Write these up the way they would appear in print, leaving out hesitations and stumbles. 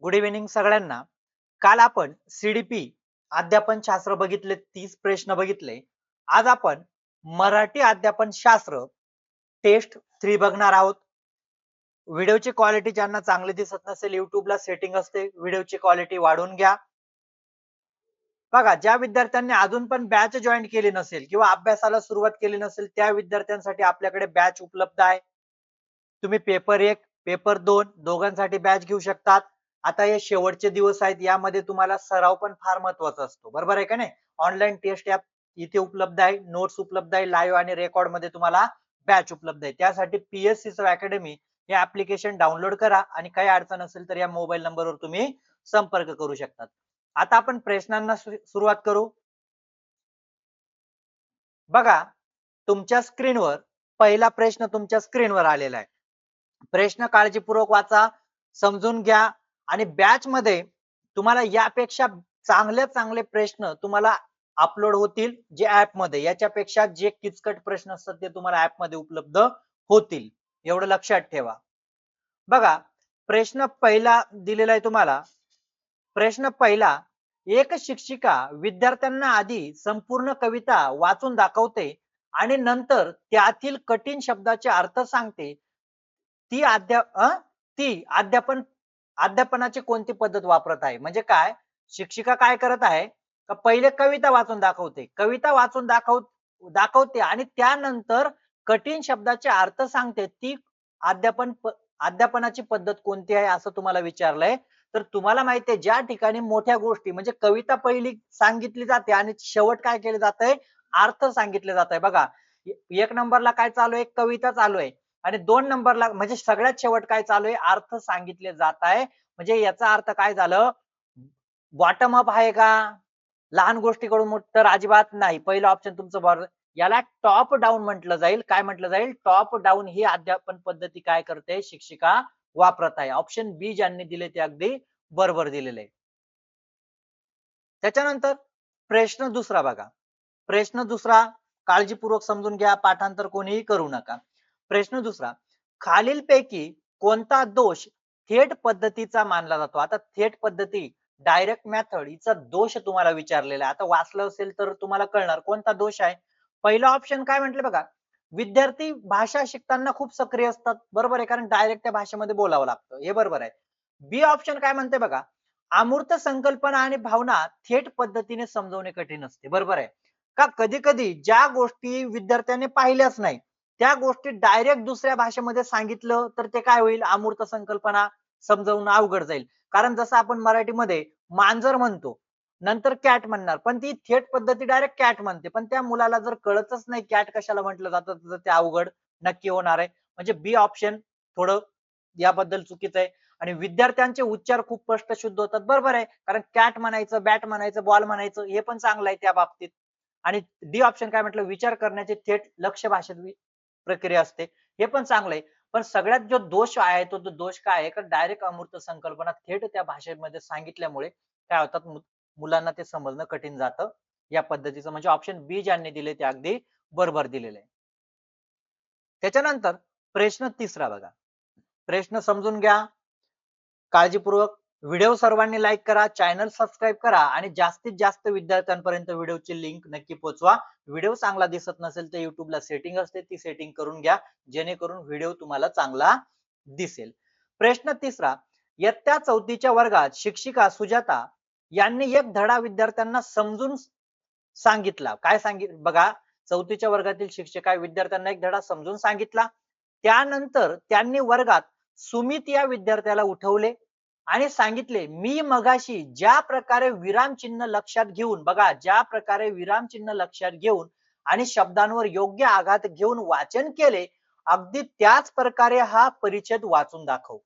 Good evening सगळ्यांना. काल आपण सीडीपी अध्यापन शास्त्र बघितले, 30 प्रश्न बघितले. आज आपण मराठी अध्यापन शास्त्र टेस्ट 3 बघणार आहोत. व्हिडिओची क्वालिटी ज्यांना चांगली दिसत नसेल, युट्यूबला सेटिंग असते, व्हिडिओची क्वालिटी वाढवून घ्या. बघा, ज्या विद्यार्थ्यांनी अजून पण बॅच जॉईन केली नसेल किंवा अभ्यासाला सुरुवात केली नसेल, त्या विद्यार्थ्यांसाठी आपल्याकडे बॅच उपलब्ध आहे. तुम्ही पेपर 1, पेपर 2 दोघांसाठी बॅच घेऊ शकतात. आता हे शेवटचे दिवस आहेत, यामध्ये तुम्हाला सराव पण फार महत्वाचा असतो, बरोबर आहे का नाही? ऑनलाईन टेस्ट ऍप इथे उपलब्ध आहे, नोट्स उपलब्ध आहे, लाईव्ह आणि रेकॉर्ड मध्ये तुम्हाला बॅच उपलब्ध आहे. त्यासाठी पीएससी अकॅडमी हे ऍप्लिकेशन डाउनलोड करा आणि काही अडचण असेल तर या मोबाईल नंबरवर तुम्ही संपर्क करू शकतात. आता आपण प्रश्नांना सुरुवात करू. बघा, तुमच्या स्क्रीनवर पहिला प्रश्न तुमच्या स्क्रीनवर आलेला आहे. प्रश्न काळजीपूर्वक वाचा, समजून घ्या आणि बॅच मध्ये तुम्हाला यापेक्षा चांगले प्रश्न तुम्हाला अपलोड होतील जे ऍप मध्ये. याच्यापेक्षा जे किचकट प्रश्न असतात ते तुम्हाला ऍप मध्ये उपलब्ध होतील, एवढं लक्षात ठेवा. बघा, प्रश्न पहिला दिलेला आहे तुम्हाला. प्रश्न पहिला, एक शिक्षिका विद्यार्थ्यांना आधी संपूर्ण कविता वाचून दाखवते आणि नंतर त्यातील कठीण शब्दाचे अर्थ सांगते. ती अध्यापनाची कोणती पद्धत वापरत आहे? म्हणजे काय, शिक्षिका काय करत आहे, का पहिले कविता वाचून दाखवते, कविता वाचून दाखवते आणि त्यानंतर कठीण शब्दाचे अर्थ सांगते. ती अध्यापनाची पद्धत कोणती आहे असं तुम्हाला विचारलंय. तर तुम्हाला माहिती आहे, ज्या ठिकाणी मोठ्या गोष्टी म्हणजे कविता पहिली सांगितली जाते आणि शेवट काय केले जाते, अर्थ सांगितले जात आहे. बघा, 1 नंबरला काय चालू आहे, कविता चालू आहे आणि 2 नंबरला म्हणजे सगळ्यात शेवट काय चालू आहे, अर्थ सांगितले जात आहे. म्हणजे याचा अर्थ काय झालं, बॉटम अप आहे का, लहान गोष्टीकडून मोठं? तर अजिबात नाही. पहिलं ऑप्शन तुमचं बरोबर. याला टॉप डाऊन म्हटलं जाईल. काय म्हटलं जाईल, टॉप डाऊन ही अध्यापन पद्धती काय करते, शिक्षिका वापरत आहे. ऑप्शन बी ज्यांनी दिले ते अगदी बरोबर दिलेले आहे. त्याच्यानंतर प्रश्न दुसरा बघा. प्रश्न दुसरा काळजीपूर्वक समजून घ्या, पाठांतर कोणीही करू नका. प्रश्न दुसरा, खालीलपैकी कोणता दोष थेट पद्धतीचा मानला जातो? आता थेट पद्धती, डायरेक्ट मेथड हिचा दोष तुम्हाला विचारलेला आहे. आता वाचलं असेल तर तुम्हाला कळणार कोणता दोष आहे. पहिला ऑप्शन काय म्हटलं बघा, विद्यार्थी भाषा शिकताना खूप सक्रिय असतात, बरोबर आहे, कारण डायरेक्ट त्या भाषेमध्ये बोलावं लागतं, हे बरोबर आहे. बी ऑप्शन काय म्हणते बघा, अमूर्त संकल्पना आणि भावना थेट पद्धतीने समजवणे कठीण असते, बरोबर आहे. का कधी कधी ज्या गोष्टी विद्यार्थ्याने पाहिल्याच नाही त्या गोष्टी डायरेक्ट दुसऱ्या भाषेमध्ये सांगितलं तर ते काय होईल, अमूर्त संकल्पना समजवणं अवघड जाईल. कारण जसं आपण मराठीमध्ये मांजर म्हणतो, नंतर कॅट म्हणणार, पण ती थेट पद्धती डायरेक्ट कॅट म्हणते, पण त्या मुलाला जर कळतच नाही कॅट कशाला म्हटलं जातं तर ते अवघड नक्की होणार आहे. म्हणजे बी ऑप्शन थोडं याबद्दल चुकीचं आहे. आणि विद्यार्थ्यांचे उच्चार खूप स्पष्ट शुद्ध होतात, बरोबर आहे, कारण कॅट म्हणायचं, बॅट म्हणायचं, बॉल म्हणायचं हे पण चांगलं आहे त्या बाबतीत. आणि डी ऑप्शन काय म्हटलं, विचार करण्याची थेट लक्ष भाषेत प्रक्रिया असते, हे पण चांगलं आहे. पण सगळ्यात जो दोष आहे तो दोष काय आहे, का डायरेक्ट अमूर्त संकल्पना थेट त्या भाषेमध्ये सांगितल्यामुळे काय होतात, मुलांना ते समजणं कठीण जातं या पद्धतीचं. म्हणजे ऑप्शन बी ज्यांनी दिले ते अगदी बरोबर दिलेले आहे. त्याच्यानंतर प्रश्न तिसरा बघा. प्रश्न समजून घ्या काळजीपूर्वक. व्हिडिओ सर्वांनी लाईक करा, चॅनल सबस्क्राईब करा आणि जास्तीत जास्त विद्यार्थ्यांपर्यंत व्हिडिओची लिंक नक्की पोहोचवा. व्हिडिओ चांगला दिसत नसेल तर युट्यूबला सेटिंग असते, ती सेटिंग करून घ्या जेणेकरून व्हिडिओ तुम्हाला चांगला दिसेल. प्रश्न तिसरा, इयत्ता 4थीच्या वर्गात शिक्षिका सुजाता यांनी एक धडा विद्यार्थ्यांना समजून सांगितला. काय बघा, 4थीच्या वर्गातील शिक्षिका विद्यार्थ्यांना एक धडा समजून सांगितला. त्यानंतर त्यांनी वर्गात सुमित या विद्यार्थ्याला उठवले आणि सांगितले, मी मगाशी ज्या प्रकारे विरामचिन्ह लक्षात घेऊन, बघा, ज्या प्रकारे विरामचिन्ह लक्षात घेऊन आणि शब्दांवर योग्य आघात घेऊन वाचन केले, अगदी त्याच प्रकारे हा परिच्छेद वाचून दाखव.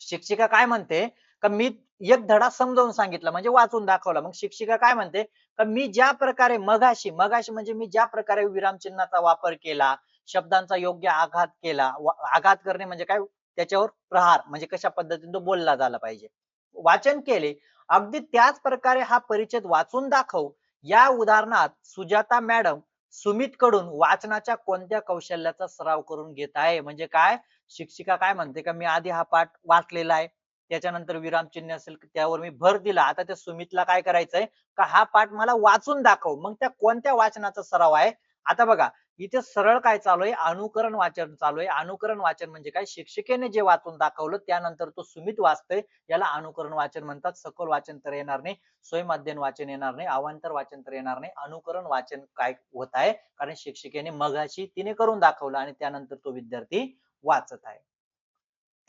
शिक्षिका काय म्हणते, का मी एक धडा समजावून सांगितला म्हणजे वाचून दाखवला. मग शिक्षिका काय म्हणते, का मी ज्या प्रकारे मगाशी म्हणजे मी ज्या प्रकारे विरामचिन्हाचा वापर केला, शब्दांचा योग्य आघात केला, आघात करणे म्हणजे काय, त्याच्यावर प्रहार म्हणजे कशा पद्धतीने तो बोलला झाला पाहिजे, वाचन केले, अगदी त्याच प्रकारे हा परिच्छेद वाचून दाखव. या उदाहरणात सुजाता मॅडम सुमित कडून वाचनाच्या कोणत्या कौशल्याचा सराव करून घेत आहे? म्हणजे काय, शिक्षिका काय म्हणते, का मी आधी हा पाठ वाचलेला आहे, त्याच्यानंतर विरामचिन्ह असेल त्यावर मी भर दिला. आता त्या सुमितला काय करायचंय का हा पाठ मला वाचून दाखव. मग त्या कोणत्या वाचनाचा सराव आहे? आता बघा इथे सरळ काय चालू आहे? अनुकरण वाचन चालू आहे. अनुकरण वाचन म्हणजे काय? शिक्षिकेने जे वाचून दाखवलं त्यानंतर तो सुमित वाचतोय, याला अनुकरण वाचन म्हणतात. सखोल वाचन तर येणार नाही, स्वयंअध्ययन वाचन येणार नाही, अवांतर वाचन तर येणार नाही. अनुकरण वाचन काय होत आहे? कारण शिक्षिकेने मगाशी तिने करून दाखवलं आणि त्यानंतर तो विद्यार्थी वाचत आहे.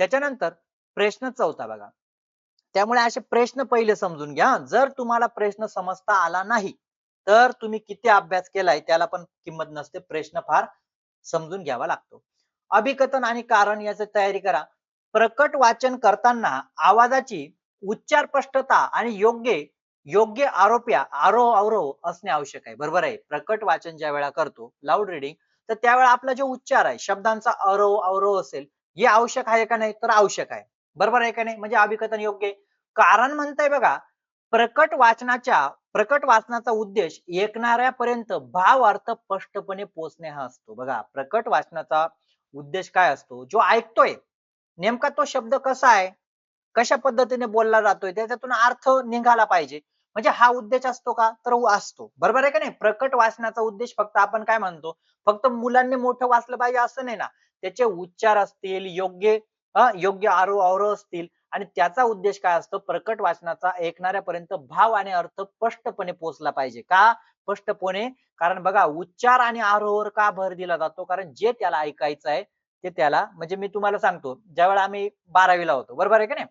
त्याच्यानंतर प्रश्न 4 बघा. त्यामुळे असे प्रश्न पहिले समजून घ्या. जर तुम्हाला प्रश्न समजता आला नाही, तर तुम्ही किती अभ्यास केलाय त्याला पण किंमत नसते. प्रश्न फार समजून घ्यावा लागतो. अभिकथन आणि कारण याची तयारी करा. प्रकट वाचन करताना आवाजाची उच्चार स्पष्टता आणि योग्य योग्य आरोह अवरोह असणे आवश्यक आहे. बरोबर आहे. प्रकट वाचन ज्या वेळा करतो लाऊड रीडिंग, तर त्यावेळेला आपला जो उच्चार आहे शब्दांचा आरोह अवरोह असेल, हे आवश्यक आहे का नाही? तर आवश्यक आहे. बरोबर आहे का नाही? म्हणजे अभिकथन योग्य आहे. कारण म्हणतंय बघा, प्रकट वाचनाचा उद्देश ऐकणाऱ्यापर्यंत भाव अर्थ स्पष्टपणे पोहोचणे हा असतो. बघा प्रकट वाचनाचा उद्देश काय असतो? जो ऐकतोय नेमका तो शब्द कसा आहे, कशा पद्धतीने बोलला जातोय त्याच्यातून अर्थ निघाला पाहिजे. म्हणजे हा उद्देश असतो का? तर असतो. बरोबर आहे का नाही? प्रकट वाचनाचा उद्देश फक्त आपण काय म्हणतो, फक्त मुलांनी मोठं वाचलं पाहिजे असं नाही ना. त्याचे उच्चार असतील, योग्य आरोह अवरोह असतील आणि त्याचा उद्देश काय असतो? प्रकट वाचनाचा ऐकणाऱ्यापर्यंत भाव आणि अर्थ स्पष्टपणे पोहोचला पाहिजे. का स्पष्टपणे? कारण बघा उच्चार आणि आरोहावर का भर दिला जातो? कारण जे त्याला ऐकायचं आहे ते त्याला म्हणजे मी तुम्हाला सांगतो, ज्यावेळेला आम्ही 12वी ला होतो, बरोबर आहे का नाही?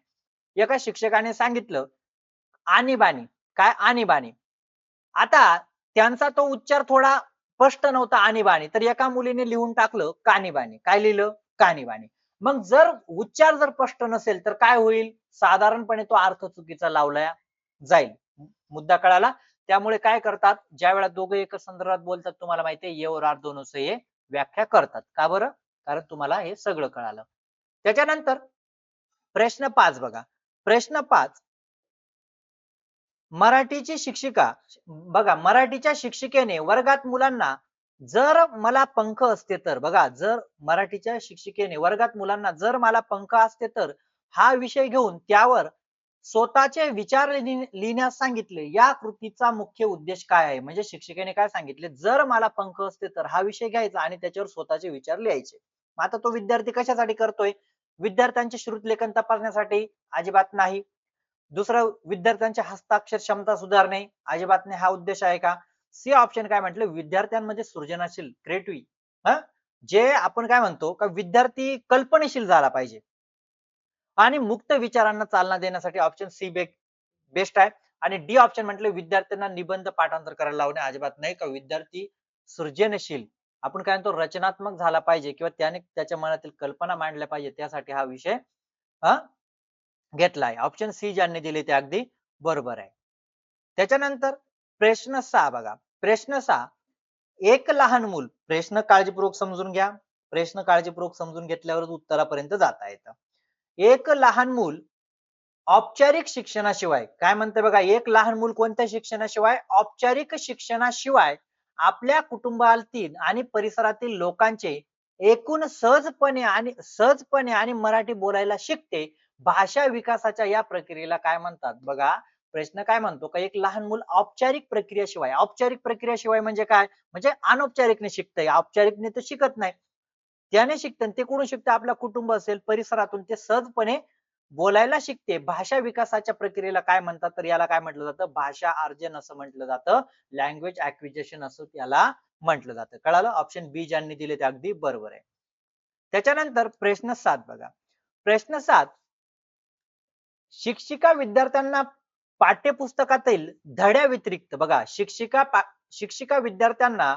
एका शिक्षकाने सांगितलं आणीबाणी. काय? आणीबाणी. आता त्यांचा तो उच्चार थोडा स्पष्ट नव्हता आणीबाणी. तर एका मुलीने लिहून टाकलं कानीबाणी. काय लिहिलं? कानीबाणी. मग जर उच्चार स्पष्ट नसेल तर काय होईल? साधारणपणे तो अर्थ चुकीचा लावला जाईल. मुद्दा कळाला? त्यामुळे काय करतात ज्यावेळेला दोघे एका संदर्भात बोलतात तुम्हाला माहिती आहे ये और आर दोनों से हे व्याख्या करतात. का बरं? कारण तुम्हाला हे सगळं कळालं. त्याच्यानंतर प्रश्न 5 बघा. प्रश्न 5 मराठीची शिक्षिका बघा मराठीच्या शिक्षिकेने वर्गात मुलांना जर मला पंख असते तर बघा जर मराठीच्या शिक्षिकेने वर्गात मुलांना जर मला पंख असते तर हा विषय घेऊन त्यावर स्वतःचे विचार लिहिण्यास सांगितले. या कृतीचा मुख्य उद्देश काय आहे? म्हणजे शिक्षिकेने काय सांगितले जर मला पंख असते तर हा विषय घ्यायचा आणि त्याच्यावर स्वतःचे विचार लिहायचे. आता तो विद्यार्थी कशासाठी करतोय? विद्यार्थ्यांचे श्रुतलेखन तपासण्यासाठी? अजिबात नाही. दुसरं विद्यार्थ्यांची हस्ताक्षर क्षमता सुधारणे अजिबात नाही हा उद्देश आहे का? सी ऑप्शन काय म्हटलं विद्यार्थ्यांमध्ये सृजनशील क्रिएटिव्ह जे आपण काय म्हणतो का विद्यार्थी कल्पनेशील झाला पाहिजे आणि मुक्त विचारांना चालना देण्यासाठी ऑप्शन सी बेस्ट आहे आणि डी ऑप्शन म्हटलं विद्यार्थ्यांना निबंध पाठांतर करायला लावणे अजिबात नाही का विद्यार्थी सृजनशील आपण काय म्हणतो रचनात्मक झाला पाहिजे किंवा त्याने त्याच्या मनातील कल्पना मांडल्या पाहिजे त्यासाठी हा विषय हा घेतलाय. ऑप्शन सी ज्यांनी दिले ते अगदी बरोबर आहे. त्याच्यानंतर प्रश्न 6 बघा. प्रश्न 6 एक लहान मूल प्रश्न काळजीपूर्वक समजून घ्या. प्रश्न काळजीपूर्वक समजून घेतल्यावरच उत्तरापर्यंत जाता येतं. एक लहान मूल औपचारिक शिक्षणाशिवाय काय म्हणते बघा एक लहान मूल कोणत्या शिक्षणाशिवाय औपचारिक शिक्षणाशिवाय आपल्या कुटुंबातील आणि परिसरातील लोकांचे एकूण सहजपणे आणि मराठी बोलायला शिकते. भाषा विकासाच्या या प्रक्रियेला काय म्हणतात? बघा प्रश्न काय म्हणतो का एक लहान मूल औपचारिक प्रक्रियाशिवाय म्हणजे काय? म्हणजे अनौपचारिकने शिकतंय. औपचारिकने तर शिकत नाही. त्याने शिकतं ते कुठून शिकतं? आपल्या कुटुंब असेल, परिसरातून ते सहजपणे बोलायला शिकते. भाषा विकासाच्या प्रक्रियेला काय म्हणतात? तर याला काय म्हटलं जातं? भाषा अर्जन असं म्हटलं जातं. लँग्वेज ॲक्विजिशन असं त्याला म्हटलं जातं. कळालं? ऑप्शन बी ज्यांनी दिले ते अगदी बरोबर आहे. त्याच्यानंतर प्रश्न 7 बघा. प्रश्न 7 शिक्षिका विद्यार्थ्यांना पाठ्यपुस्तकातील धड्या व्यतिरिक्त बघा शिक्षिका विद्यार्थ्यांना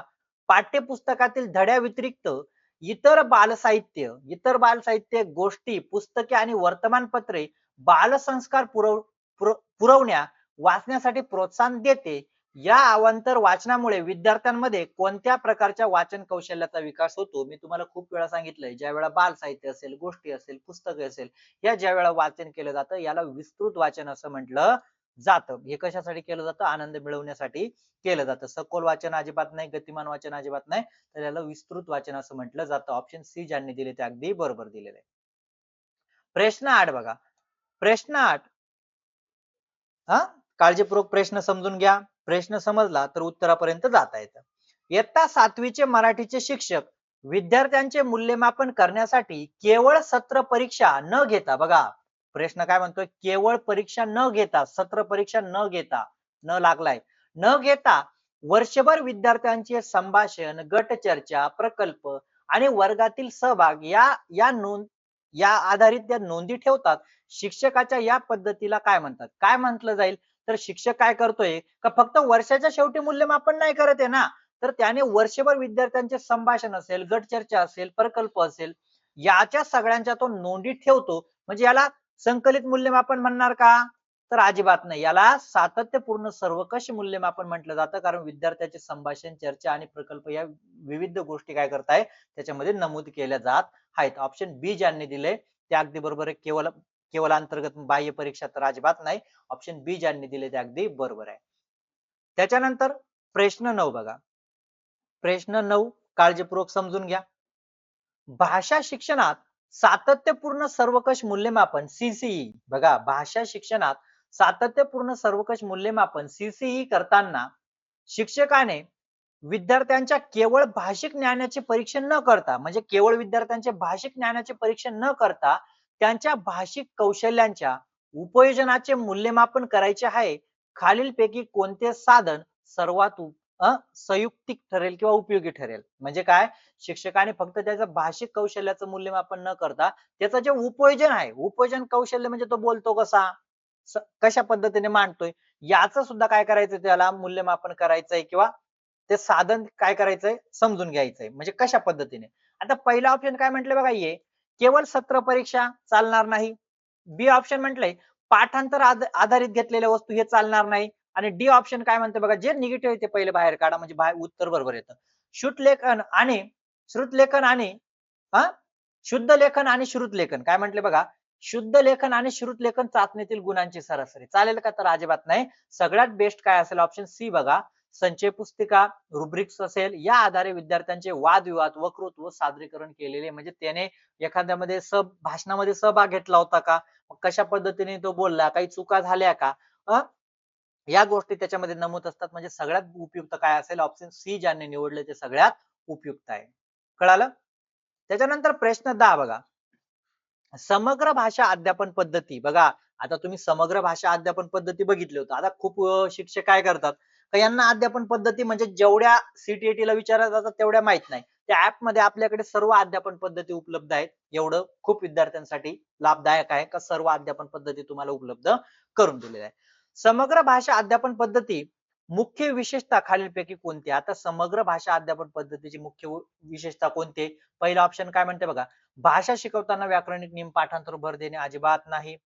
पाठ्यपुस्तकातील धड्या व्यतिरिक्त इतर बालसाहित्य गोष्टी पुस्तके आणि वर्तमानपत्रे बालसंस्कार पुरवण्या वाचण्यासाठी प्रोत्साहन देते. या अवांतर वाचनामुळे विद्यार्थ्यांमध्ये कोणत्या प्रकारच्या वाचन कौशल्याचा विकास होतो? मी तुम्हाला खूप वेळा सांगितलंय ज्या वेळा बालसाहित्य असेल गोष्टी असेल पुस्तके असेल या ज्या वेळा वाचन केलं जातं याला विस्तृत वाचन असं म्हटलं जातं. हे कशासाठी केलं जातं? आनंद मिळवण्यासाठी केलं जातं. सखोल वाचन अजिबात नाही, गतिमान वाचन अजिबात नाही, तर याला विस्तृत वाचन असं म्हटलं जातं. ऑप्शन सी ज्यांनी दिले ते अगदी बरोबर दिलेले आहे. प्रश्न 8 बघा. प्रश्न 8. हा काळजीपूर्वक प्रश्न समजून घ्या. प्रश्न समजला तर उत्तरापर्यंत जाता येतं. इयत्ता 7वीचे मराठीचे शिक्षक विद्यार्थ्यांचे मूल्यमापन करण्यासाठी केवळ सत्र परीक्षा न घेता, बघा प्रश्न काय म्हणतोय, केवळ परीक्षा न घेता, सत्र परीक्षा न घेता, न लागलाय, न घेता वर्षभर विद्यार्थ्यांचे संभाषण, गट चर्चा, प्रकल्प आणि वर्गातील सहभाग या नोंद या आधारित त्या नोंदी ठेवतात. शिक्षकाच्या या पद्धतीला काय म्हणतात? काय म्हटलं जाईल? तर शिक्षक काय करतोय का फक्त वर्षाच्या शेवटी मूल्यमापन नाही करत आहे ना, तर त्याने वर्षभर विद्यार्थ्यांचे संभाषण असेल, गट चर्चा असेल, प्रकल्प असेल, याच्या सगळ्यांच्या तो नोंदी ठेवतो. म्हणजे याला संकलित मूल्यमापन म्हणणार का? तर अजिबात नाही. याला सातत्यपूर्ण सर्वकष मूल्यमापन म्हटलं जातं, कारण विद्यार्थ्याचे संभाषण, चर्चा आणि प्रकल्प या विविध गोष्टी काय करताय त्याच्यामध्ये नमूद केल्या जात आहेत. ऑप्शन बी ज्यांनी दिले ते अगदी बरोबर आहे. केवळ अंतर्गत बाह्य परीक्षा तर अजिबात नाही. ऑप्शन बी ज्यांनी दिले ते अगदी बरोबर आहे. त्याच्यानंतर प्रश्न 9 बघा. प्रश्न 9 काळजीपूर्वक समजून घ्या. भाषा शिक्षणात सातत्यपूर्ण सर्वकष मूल्यमापन सीसीई, बघा भाषा शिक्षणात सातत्यपूर्ण सर्वकष मूल्यमापन सीसीई करताना शिक्षकाने विद्यार्थ्यांच्या केवळ भाषिक ज्ञानाचे परीक्षण न करता, म्हणजे केवळ विद्यार्थ्यांचे भाषिक ज्ञानाचे परीक्षण न करता त्यांच्या भाषिक कौशल्यांच्या उपयोजनाचे मूल्यमापन करायचे आहे. खालीलपैकी कोणते साधन सर्वात संयुक्तिक ठरेल किंवा उपयोगी ठरेल? म्हणजे काय, शिक्षकाने फक्त त्याचं भाषिक कौशल्याचं मूल्यमापन न करता त्याचं जे उपयोजन आहे, उपयोजन कौशल्य म्हणजे तो बोलतो कसा, कशा पद्धतीने मांडतोय, याचं सुद्धा काय करायचं त्याला मूल्यमापन करायचंय किंवा ते साधन काय करायचंय समजून घ्यायचंय, म्हणजे कशा पद्धतीने. आता पहिला ऑप्शन काय म्हटलं बघा, ये केवळ सत्र परीक्षा चालणार नाही. बी ऑप्शन म्हटलंय पाठांतर आधारित घेतलेल्या वस्तू हे चालणार नाही. आणि डी ऑप्शन काय म्हणते बघा, जे निगेटिव्ह आहे ते पहिले बाहेर काढा, म्हणजे उत्तर बरोबर येतं. शुद्धलेखन आणि श्रुतलेखन आणि हा शुद्ध लेखन आणि श्रुत लेखन काय म्हटले बघा, शुद्ध लेखन आणि श्रुत लेखन चाचणीतील गुणांची सरासरी चालेल का? तर अजिबात नाही. सगळ्यात बेस्ट काय असेल? ऑप्शन सी बघा, संचय पुस्तिका, रुब्रिक्स असेल, या आधारे विद्यार्थ्यांचे वादविवाद, वक्तृत्व सादरीकरण केलेले, म्हणजे त्याने एखाद्यामध्ये भाषणामध्ये सहभाग घेतला होता का, कशा पद्धतीने तो बोलला, काही चुका झाल्या का, या गोष्टी त्याच्यामध्ये नमूद असतात. म्हणजे सगळ्यात उपयुक्त काय असेल? ऑप्शन सी ज्यांनी निवडले ते सगळ्यात उपयुक्त आहे. कळालं? त्याच्यानंतर प्रश्न 10 बघा, समग्र भाषा अध्यापन पद्धती, बघा आता तुम्ही समग्र भाषा अध्यापन पद्धती बघितली होती. आता खूप शिक्षक काय करतात, यांना अध्यापन पद्धती म्हणजे जेवढ्या सीटीईटी ला विचारल्या जातात तेवढ्या माहित नाही. त्या ऍप मध्ये आपल्याकडे सर्व अध्यापन पद्धती उपलब्ध आहेत. एवढं खूप विद्यार्थ्यांसाठी लाभदायक आहे का सर्व अध्यापन पद्धती तुम्हाला उपलब्ध करून दिलेल्या आहे. समग्र भाषा अध्यापन पद्धती मुख्य विशेषता खालीलपैकी कोणती? आता समग्र भाषा अध्यापन पद्धतीची मुख्य विशेषता कोणती? पहिला ऑप्शन काय म्हणते बघा, भाषा शिकवताना व्याकरणिक नियम पाठांतर भर देणे, अजिबात नाही.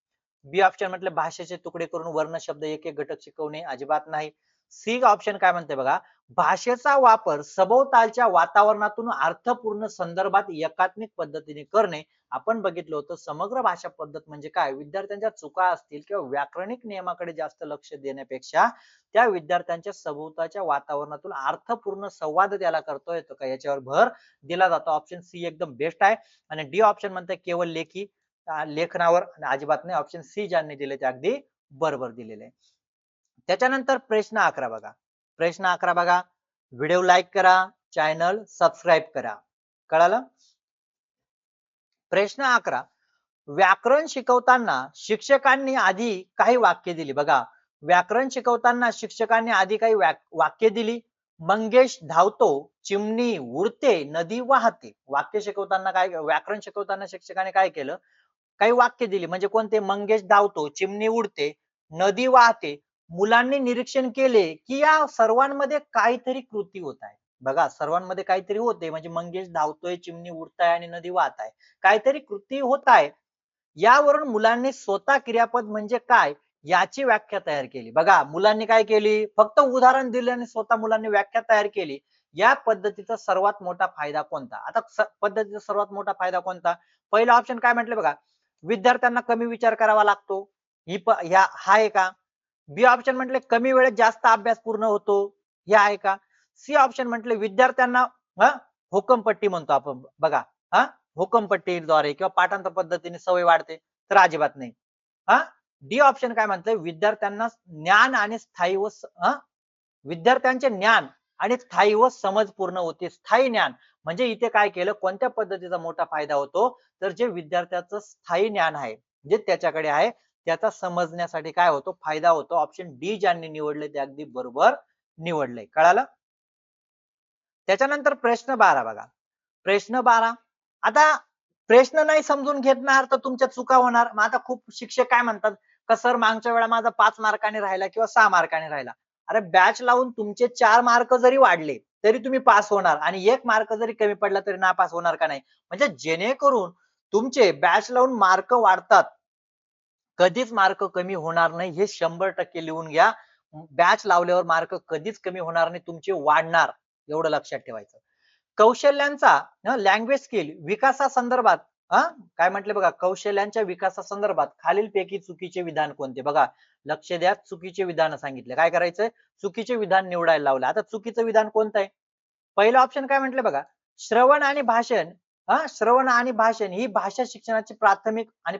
बी ऑप्शन म्हटलं भाषेचे तुकडे करून वर्ण शब्द एक एक घटक शिकवणे, अजिबात नाही. सी ऑप्शन काय म्हणते बघा, भाषेचा वापर सभोवतालच्या वातावरणातून अर्थपूर्ण संदर्भात एकात्मिक पद्धतीने करणे. आपण बघितलं होतं समग्र भाषा पद्धत म्हणजे काय, विद्यार्थ्यांच्या चुका असतील किंवा व्याकरणिक नियमाकडे जास्त लक्ष देण्यापेक्षा त्या विद्यार्थ्यांच्या सभोवतालच्या वातावरणातून अर्थपूर्ण संवाद त्याला करता येतो का याच्यावर भर दिला जातो. ऑप्शन सी एकदम बेस्ट आहे. आणि डी ऑप्शन म्हणते केवळ लेखनावर, अजिबात नाही. ऑप्शन सी ज्यांनी दिले ते अगदी बरोबर दिलेले. त्याच्यानंतर प्रश्न 11 बघा. प्रश्न 11 बघा, व्हिडिओ लाईक करा, चॅनल सबस्क्राईब करा. कळालं? प्रश्न 11, व्याकरण शिकवताना शिक्षकांनी आधी काही वाक्य दिली. बघा व्याकरण शिकवताना शिक्षकांनी आधी काही वाक्य दिली. मंगेश धावतो, चिमणी उडते, नदी वाहते. वाक्य शिकवताना काय, व्याकरण शिकवताना शिक्षकाने काय केलं, काही वाक्य दिली. म्हणजे कोणते? मंगेश धावतो, चिमणी उडते, नदी वाहते. मुलांनी निरीक्षण केले की या सर्वांमध्ये काहीतरी कृती होत आहे. बघा सर्वांमध्ये काहीतरी होते, म्हणजे मंगेश धावतोय, चिमणी उडताय आणि नदी वाहत आहे, काहीतरी कृती होत आहे. यावरून मुलांनी स्वतः क्रियापद म्हणजे काय याची व्याख्या तयार केली. बघा मुलांनी काय केली, फक्त उदाहरण दिले आणि स्वतः मुलांनी व्याख्या तयार केली. या पद्धतीचा सर्वात मोठा फायदा कोणता? आता पद्धतीचा सर्वात मोठा फायदा कोणता? पहिला ऑप्शन काय म्हटलं बघा, विद्यार्थ्यांना कमी विचार करावा लागतो. हा आहे का? बी ऑप्शन म्हटले कमी वेळेत जास्त अभ्यास पूर्ण होतो. हे आहे का? सी ऑप्शन म्हटले विद्यार्थ्यांना हुकमपट्टी म्हणतो आपण बघा, हुकमपट्टीद्वारे किंवा पाठांतर पद्धतीने सवय वाढते. तर अजिबात नाही. हा डी ऑप्शन काय म्हणतंय विद्यार्थ्यांना ज्ञान आणि स्थायी व विद्यार्थ्यांचे ज्ञान आणि स्थायी व समज पूर्ण होते. स्थायी ज्ञान म्हणजे इथे काय केलं कोणत्या पद्धतीचा मोठा फायदा होतो तर जे विद्यार्थ्याचं स्थायी ज्ञान आहे जे त्याच्याकडे आहे त्याचा समजण्यासाठी काय होतो फायदा होतो. ऑप्शन डी ज्यांनी निवडले ते अगदी बरोबर निवडले. कळालं? त्याच्यानंतर प्रश्न 12 बघा. प्रश्न 12 आता प्रश्न नाही समजून घेणार तर तुमच्या चुका होणार. मग आता खूप शिक्षक काय म्हणतात का सर मागच्या वेळा माझा 5 मार्काने राहिला किंवा 6 मार्काने राहिला. अरे बॅच लावून तुमचे 4 मार्क जरी वाढले तरी तुम्ही पास होणार आणि 1 मार्क जरी कमी पडला तरी नापास होणार का नाही. म्हणजे जेणेकरून तुमचे बॅच लावून मार्क वाढतात. कधीच मार्क कमी होणार नाही हे 100% लिहून घ्या. बॅच लावल्यावर मार्क कधीच कमी होणार नाही तुमचे वाढणार एवढं लक्षात ठेवायचं. कौशल्यांचा लँग्वेज स्किल विकासासंदर्भात काय म्हटले बघा कौशल्यांच्या विकासासंदर्भात खालीलपैकी चुकीचे विधान कोणते बघा लक्ष द्या चुकीचे विधान सांगितले काय करायचंय चुकीचे विधान निवडायला लावलं. आता चुकीचं विधान कोणतं आहे पहिलं ऑप्शन काय म्हटलं बघा श्रवण आणि भाषण श्रवण आणि भाषण ही भाषा शिक्षणाची प्राथमिक आणि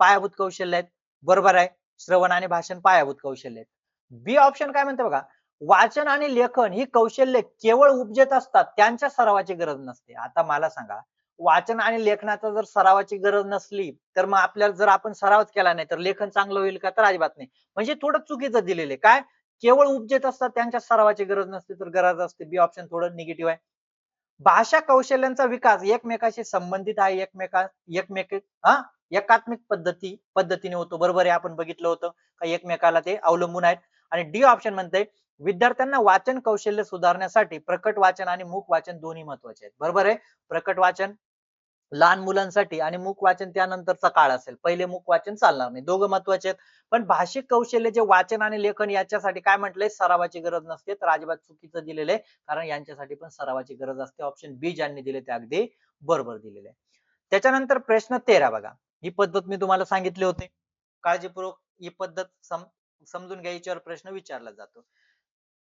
पायाभूत कौशल्य आहेत. बरोबर आहे श्रवण आणि भाषण पायाभूत कौशल्य आहेत. बी ऑप्शन काय म्हणते बघा वाचन आणि लेखन ही कौशल्य केवळ उपजत असतात त्यांच्या सरावाची गरज नसते. आता मला सांगा वाचन आणि लेखनाचा जर सरावाची गरज नसली तर मग आपल्याला जर आपण सरावच केला नाही तर लेखन चांगलं होईल का तर अजिबात नाही. म्हणजे थोडं चुकीचं दिलेलं आहे काय केवळ उपजत असतात त्यांच्या सरावाची गरज नसते तर गरज असते. बी ऑप्शन थोडं निगेटिव्ह आहे. भाषा कौशल्यांचा विकास एकमेकाशी संबंधित आहे एकमेक एकात्मिक पद्धतीने होतो. बरोबर आहे आपण बघितलं होतं का एकमेकाला ते अवलंबून आहेत. आणि डी ऑप्शन म्हणते विद्यार्थ्यांना वाचन कौशल्य सुधारण्यासाठी प्रकट वाचन आणि मूक वाचन दोन्ही महत्वाचे आहेत. बरोबर आहे प्रकट वाचन लहान मुलांसाठी आणि मूक वाचन त्यानंतरचा काळ असेल. पहिले मूक वाचन चालणार नाही दोघं महत्वाचे आहेत. पण भाषिक कौशल्य जे वाचन आणि लेखन याच्यासाठी काय म्हटलंय सरावाची गरज नसते तर अजिबात चुकीचं दिलेलं आहे. कारण यांच्यासाठी पण सरावाची गरज असते. ऑप्शन बी ज्यांनी दिले ते अगदी बरोबर दिलेले आहे. त्याच्यानंतर प्रश्न 13 बघा ही पद्धत मी तुम्हाला सांगितली होती. काळजीपूर्वक ही पद्धत समजून घ्या याच्यावर प्रश्न विचारला जातो.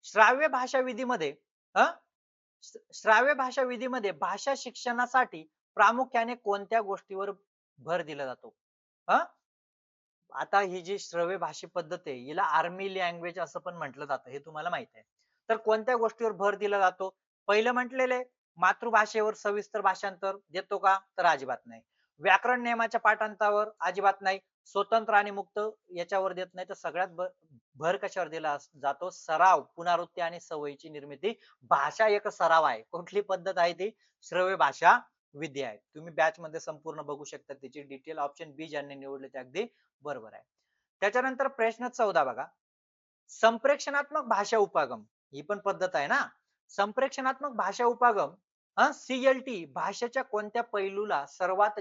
श्राव्य भाषा विधीमध्ये श्राव्य भाषा विधीमध्ये भाषा शिक्षणासाठी प्रामुख्याने कोणत्या गोष्टीवर भर दिला जातो. आता ही जी श्रव्य भाषी पद्धत आहे हिला आर्मी लँग्वेज असं पण म्हटलं जातं हे तुम्हाला माहित आहे. तर कोणत्या गोष्टीवर भर दिला जातो पहिलं म्हटलेले मातृभाषेवर सविस्तर भाषांतर देतो का तर अजिबात नाही. व्याकरण नियमाच्या पाठांतरावर अजिबात नाही. स्वतंत्र आणि मुक्त याच्यावर देत नाही तर सगळ्यात भर कशावर दिला जातो सराव पुनरावृत्ती आणि सवयीची निर्मिती. भाषा एक सराव आहे. कुठली पद्धत आहे ती श्रव्य भाषा विधी आहे. तुम्ही बॅच मध्ये संपूर्ण बघू शकता त्याची डिटेल. ऑप्शन बी ज्यांनी निवडले ते अगदी बरोबर आहे. त्याच्यानंतर प्रश्न 14 बघा संप्रेषणात्मक भाषा उपागम ही पण पद्धत आहे ना. संप्रेषणात्मक भाषा उपागम सीएलटी भाषेच्या कोणत्या पैलूला सर्वात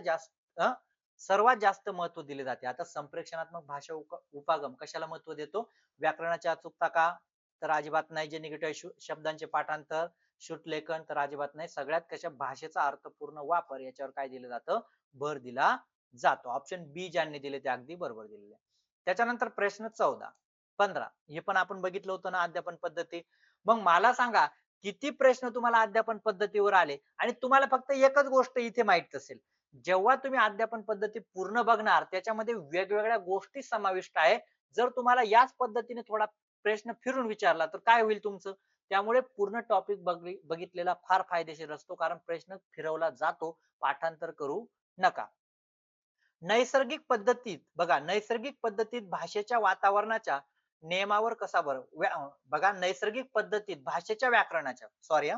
जास्त महत्व दिले जाते. आता संप्रेषणात्मक भाषा उपागम कशाला महत्व देतो व्याकरणाची अचूकता का तर अजिबात नाही. जे निगेटिव्ह शब्दांचे पाठांतर शुद्धलेखन तर अजिबात नाही. सगळ्यात कशा भाषेचा अर्थपूर्ण वापर याच्यावर काय दिलं जातं भर दिला जातो. ऑप्शन बी ज्यांनी दिले ते अगदी बरोबर दिलेले. त्याच्यानंतर प्रश्न 14 15 हे पण आपण बघितलं होतं ना अध्यापन पद्धती. मग मला सांगा किती प्रश्न तुम्हाला अध्यापन पद्धतीवर आले आणि तुम्हाला फक्त एकच गोष्ट इथे माहित असेल जेव्हा तुम्ही अध्यापन पद्धती पूर्ण बघणार त्याच्यामध्ये वेगवेगळ्या गोष्टी समाविष्ट आहे. जर तुम्हाला याच पद्धतीने थोडा प्रश्न फिरून विचारला तर काय होईल तुमचं. त्यामुळे पूर्ण टॉपिक बघितलेला फार फायदेशीर असतो कारण प्रश्न फिरवला जातो. पाठांतर करू नका. नैसर्गिक पद्धतीत बघा नैसर्गिक पद्धतीत भाषेच्या वातावरणाच्या नियमावर कसा बघा नैसर्गिक पद्धतीत भाषेच्या व्याकरणाच्या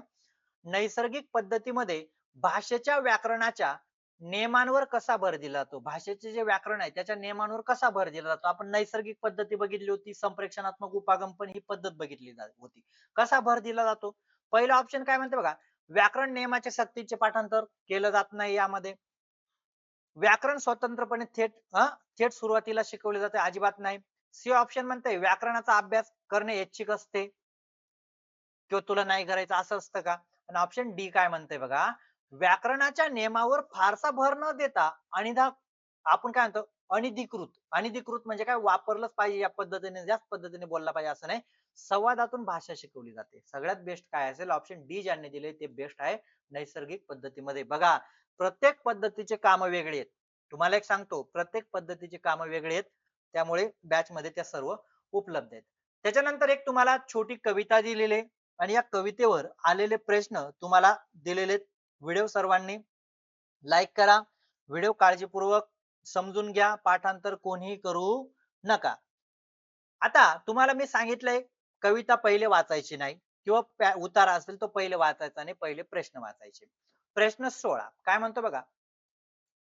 नैसर्गिक पद्धतीमध्ये भाषेच्या व्याकरणाच्या नियमांवर कसा भर दिला जातो. भाषेचे जे व्याकरण आहे त्याच्या नियमांवर कसा भर दिला जातो. आपण नैसर्गिक पद्धती बघितली होती संप्रेषणात्मक उपागम पण ही पद्धत बघितली होती. कसा भर दिला जातो पहिला ऑप्शन काय म्हणते बघा व्याकरण नियमाच्या सक्तीचे पाठांतर केलं जात नाही. यामध्ये व्याकरण स्वतंत्रपणे थेट सुरुवातीला शिकवले जाते अजिबात नाही. सी ऑप्शन म्हणते व्याकरणाचा अभ्यास करणे ऐच्छिक असते किंवा तुला नाही करायचं असं असतं का. आणि ऑप्शन डी काय म्हणते बघा व्याकरणाच्या नियमावर फारसा भर न देता अनिधा आपण काय म्हणतो अनधिकृत म्हणजे काय वापरलंच पाहिजे या पद्धतीने याच पद्धतीने बोलला पाहिजे असं नाही. संवादातून भाषा शिकवली जाते. सगळ्यात बेस्ट काय असेल ऑप्शन डी ज्यांनी दिले ते बेस्ट आहे. नैसर्गिक पद्धतीमध्ये बघा प्रत्येक पद्धतीचे काम वेगळे आहेत. तुम्हाला एक सांगतो, प्रत्येक पद्धतीची कामं वेगळी आहेत. त्यामुळे बॅच मध्ये त्या सर्व उपलब्ध आहेत. त्याच्यानंतर एक तुम्हाला छोटी कविता दिलेली आहे आणि या कवितेवर आलेले प्रश्न तुम्हाला दिलेले आहेत. व्हिडिओ सर्वांनी लाईक करा. व्हिडिओ काळजीपूर्वक समजून घ्या. पाठांतर कोणीही करू नका. आता तुम्हाला मी सांगितलंय कविता पहिले वाचायची नाही किंवा उतारा असेल तो पहिले वाचायचा आणि पहिले प्रश्न वाचायचे. प्रश्न 16 काय म्हणतो बघा.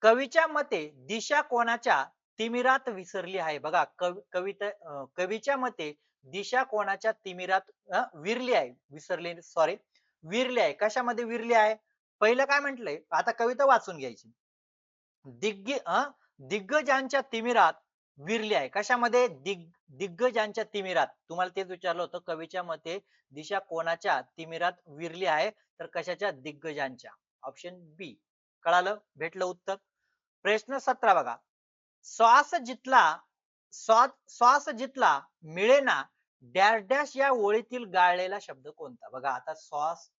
कवीच्या मते दिशा कोणाच्या तिमिरात विसरली आहे. बघा कवीच्या मते दिशा कोणाच्या तिमिरात विरली आहे. विसरली सॉरी विरली आहे. कशामध्ये विरली आहे? पहिलं काय म्हटलंय? आता कविता वाचून घ्यायची. दिग्गजांच्या तिमिरात विरली आहे. कशामध्ये? दिग्गजांच्या तिमिरात. तुम्हाला तेच विचारलं होतं. कवीच्या मते दिशा कोणाच्या तिमिरात विरली आहे? तर कशाच्या? दिग्गजांच्या. ऑप्शन बी. कळालं? भेटलं उत्तर. प्रश्न 17 बघा. श्वास जितला श्वास जितला मिळेना डॅश डॅश या ओळीतील गाळलेला शब्द कोणता? बघा आता श्वास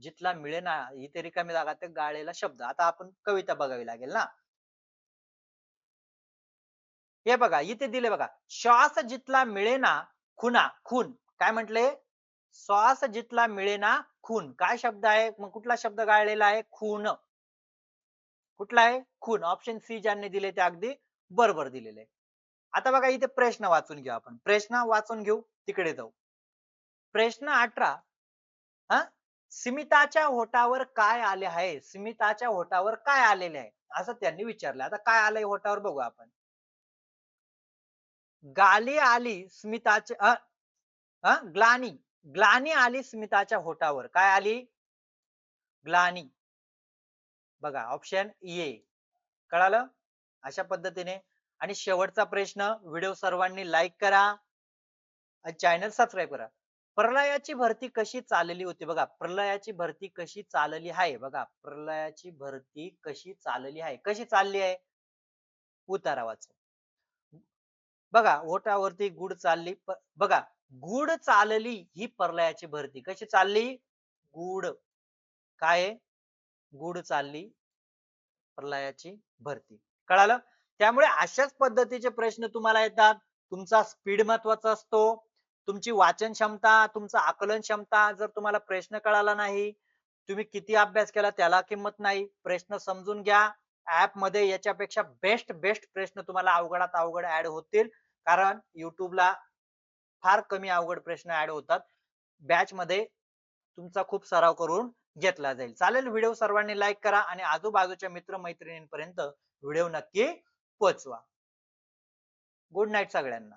जितला मिळेना इथे रिकामी जागा ते गाळलेला शब्द. आता आपण कविता बघावी लागेल ना. हे बघा इथे दिले बघा. श्वास जितला मिळेना खुना खून. काय म्हटले? श्वास जितला मिळेना खून. काय शब्द आहे? मग कुठला शब्द गाळलेला आहे? खून. कुठला आहे? खून. ऑप्शन सी ज्यांनी दिले ते अगदी बरोबर दिलेले. आता बघा इथे प्रश्न वाचून घेऊ आपण. प्रश्न वाचून घेऊ तिकडे जाऊ. प्रश्न 18 स्मिताच्या होठावर काय आले आहे? स्मिताच्या होठावर काय आलेले आहे? असं त्यांनी विचारलं. आता काय आलंय होठावर बघू आपण. गाली आली स्मिताच्या ग्लानी ग्लानी आली स्मिताच्या होठावर. काय आली? ग्लानी. बघा ऑप्शन ए. कळालं? अशा पद्धतीने. आणि शेवटचा प्रश्न. व्हिडिओ सर्वांनी लाईक करा. चॅनल सबस्क्राईब करा. प्रलयाची भरती कशी चालली होती? बघा प्रलयाची भरती कशी चालली आहे? बघा प्रलयाची भरती कशी चालली आहे? कशी चालली आहे? उतारा वाचा. बघा ओठावरती गुड चालली. बघा गुड चालली ही प्रलयाची भरती. कशी चालली? गुड. काय आहे? गुड चालली प्रलयाची भरती. कळालं? त्यामुळे अशाच पद्धतीचे प्रश्न तुम्हाला येतात. तुमचा स्पीड महत्वाचा असतो. तुमची वाचन क्षमता, तुमचा आकलन क्षमता. जर तुम्हाला प्रश्न कळाला नाही, तुम्ही किती अभ्यास केला त्याला किंमत नाही. प्रश्न समजून घ्या. ऍप मध्ये याच्यापेक्षा बेस्ट प्रश्न तुम्हाला अवघडात अवघड ऍड होतील. कारण युट्यूबला फार कमी अवघड प्रश्न ऍड होतात. बॅच मध्ये तुमचा खूप सराव करून घेतला जाईल. चालेल? व्हिडिओ सर्वांनी लाईक करा आणि आजूबाजूच्या मित्र मैत्रिणींपर्यंत व्हिडिओ नक्की पोहोचवा. गुड नाईट सगळ्यांना.